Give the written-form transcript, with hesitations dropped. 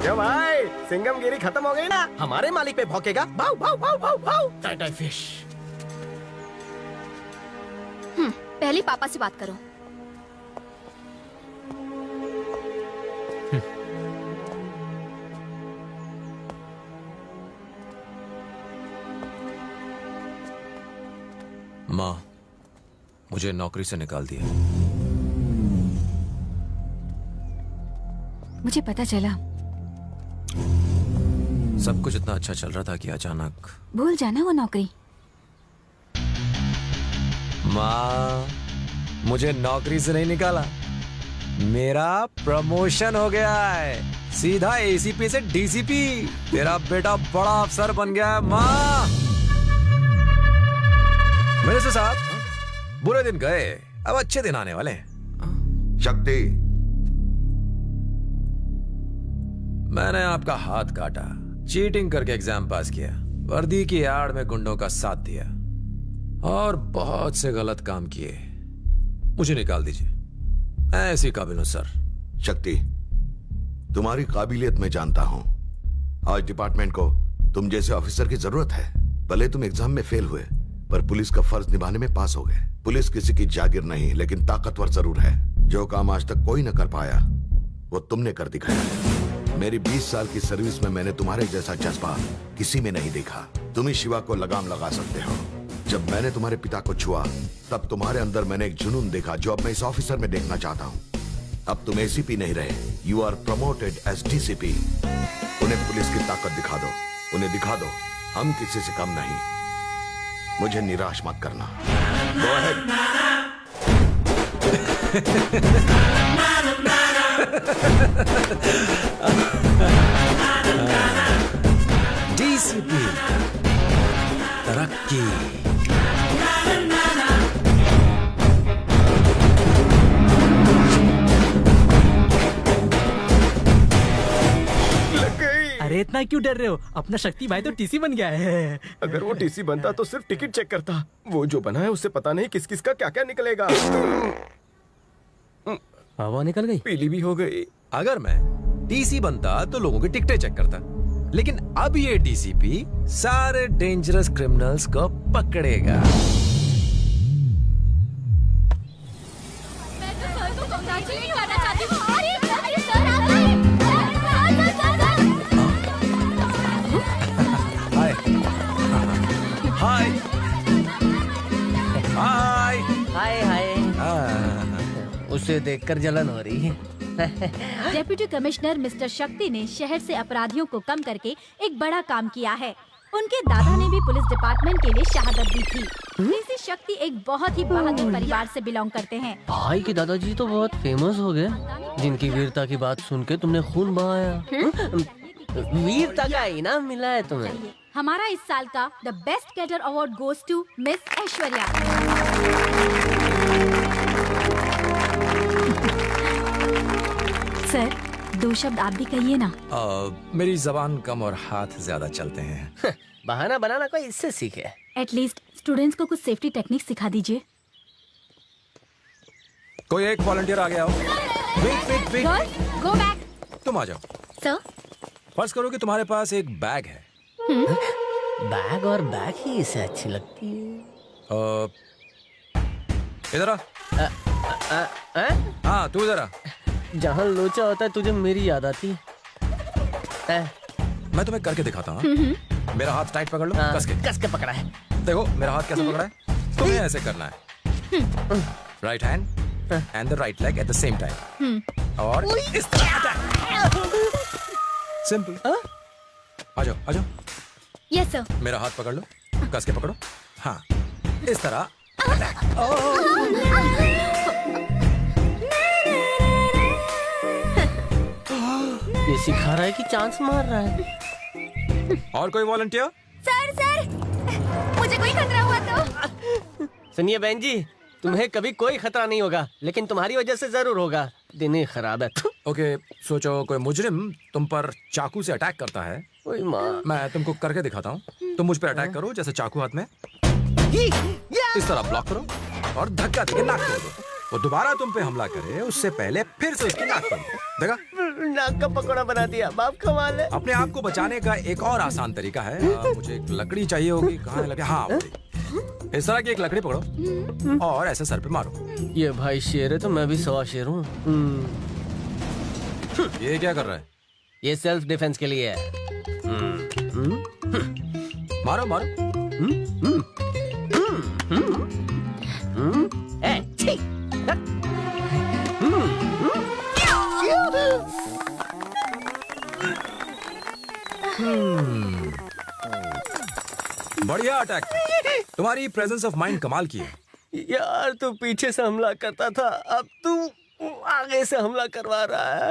क्यों भाई, सिंगमगिरी खत्म हो गई ना? हमारे मालिक पे भौंकेगा। भाव भाव भाव भाव भाव। टाइटाई फिश। पहले पापा से बात करो। माँ, मुझे नौकरी से निकाल दिया। मुझे पता चला। सब कुछ इतना अच्छा चल रहा था कि अचानक। भूल जाना वो नौकरी। माँ, मुझे नौकरी से नहीं निकाला, मेरा प्रमोशन हो गया है। सीधा एसीपी से डीसीपी। तेरा बेटा बड़ा अफसर बन गया है माँ। मिनिस्टर साहब, बुरे दिन गए, अब अच्छे दिन आने वाले हैं। शक्ति, मैंने आपका हाथ काटा, चीटिंग करके एग्जाम पास किया, वर्दी की आड़ में गुंडों का साथ दिया और बहुत से गलत काम किए। मुझे निकाल दीजिए, मैं ऐसी काबिल हूं सर। शक्ति, तुम्हारी काबिलियत मैं जानता हूं। आज डिपार्टमेंट को तुम जैसे ऑफिसर की जरूरत है। भले तुम एग्जाम में फेल हुए, पर पुलिस का फर्ज निभाने में पास हो गए। पुलिस किसी की जागीर नहीं, लेकिन ताकतवर जरूर है। जो काम आज तक कोई न कर पाया, वो तुमने कर दिखाया। मेरी 20 साल की सर्विस में मैंने तुम्हारे जैसा जज्बा किसी में नहीं देखा। तुम ही शिवा को लगाम लगा सकते हो। जब मैंने तुम्हारे पिता को छुआ, तब तुम्हारे अंदर मैंने एक जुनून देखा जो अब मैं इस ऑफिसर में देखना चाहता हूँ। अब तुम एसीपी नहीं रहे, you are promoted as DCP. उन्हें पुलिस की ताकत दिखा दो, उन्हें दिखा दो हम किसी से कम नहीं। मुझे निराश मत करना। Go ahead. डीसीपी, तरक्की। अरे इतना क्यों डर रहे हो? अपना शक्ति भाई तो टीसी बन गया है। अगर वो टीसी बनता तो सिर्फ टिकट चेक करता। वो जो बना है उससे पता नहीं किस किस का क्या क्या निकलेगा। हवा निकल गई। पीली भी हो गई। अगर मैं टीसी बनता तो लोगों की टिकटें चेक करता, लेकिन अब ये डीसीपी सारे डेंजरस क्रिमिनल्स को पकड़ेगा। हाय हाय हाय हाय। उसे देखकर जलन हो रही है। डेप्यूटी कमिश्नर मिस्टर शक्ति ने शहर से अपराधियों को कम करके एक बड़ा काम किया है। उनके दादा ने भी पुलिस डिपार्टमेंट के लिए शहादत दी थी। डीसी शक्ति एक बहुत ही बहादुर परिवार से बिलोंग करते हैं। भाई के दादाजी तो बहुत फेमस हो गए, जिनकी वीरता की बात सुन के तुमने खून बहाया। वीरता का इनाम मिला है तुम्हें। हमारा इस साल का the best cadre award goes to miss Aishwarya. Sir, 2 शब्द आप भी कहिए ना। मेरी जबान कम और हाथ ज्यादा चलते हैं। बहाना बनाना कोई इससे सीखे। एटलीस्ट स्टूडेंट्स को कुछ सेफ्टी टेक्निक सिखा दीजिए। कोई एक वॉलंटियर आ गया हो। Wait wait wait, go back. तुम आ जाओ। सर, फर्ज करो कि तुम्हारे पास एक बैग है। बैग और बैग ही इसे अच्छी लगती है। इधर आ। हाँ, तू इधर आ। जहाँ लोचा होता है तुझे मेरी याद आती है। मैं तुम्हें करके दिखाता हूँ। मेरा हाथ टाइट पकड़ लो, कस के पकड़ा है। देखो मेरा हाथ कैसे पकड़ा है। तुम्हें ऐसे करना है, right hand and the right leg at the same time, और इस तरह। सिंपल। आ जाओ आ जाओ। Yes sir. मेरा हाथ पकड़ लो, कस के पकड़ो। हाँ, इस तरह। ये सिखा रहा है कि चांस मार रहा है। और कोई वॉलंटियर? सर, मुझे कोई खतरा हुआ तो? सुनिए बहन जी, तुम्हें कभी कोई खतरा नहीं होगा, लेकिन तुम्हारी वजह से जरूर होगा। दिन ही खराब है। ओके, सोचो कोई मुजरिम तुम पर चाकू से अटैक करता है। ओए माँ। मैं तुमको करके दिखाता हूँ। तुम मुझ पर अटैक करो, जैसे चाकू हाथ में, इस तरह ब्लॉक करो और धक्का देके नाक तोड़ दो। वो दोबारा तुम पे हमला करे उससे पहले फिर से उसकी नाक पकड़। देखा, नाक का पकौड़ा बना दिया, बाप कमाल है। अपने आप को बचाने का एक और आसान तरीका है। मुझे एक लकड़ी चाहिए होगी, कहाँ है लकड़ी? हाँ, वो रही। इस तरह की एक लकड़ी पकड़ो और ऐसे सर पे मारो। ये भाई शेर है तो मैं भी सवा शेर हूँ। ये क्या कर रहा है? ये सेल्फ डिफेंस के लिए है। मारो मारो। ए, छी! बढ़िया अटैक। तुम्हारी प्रेजेंस ऑफ माइंड कमाल की है। यार तू पीछे से हमला करता था, अब तू आगे से हमला करवा रहा है।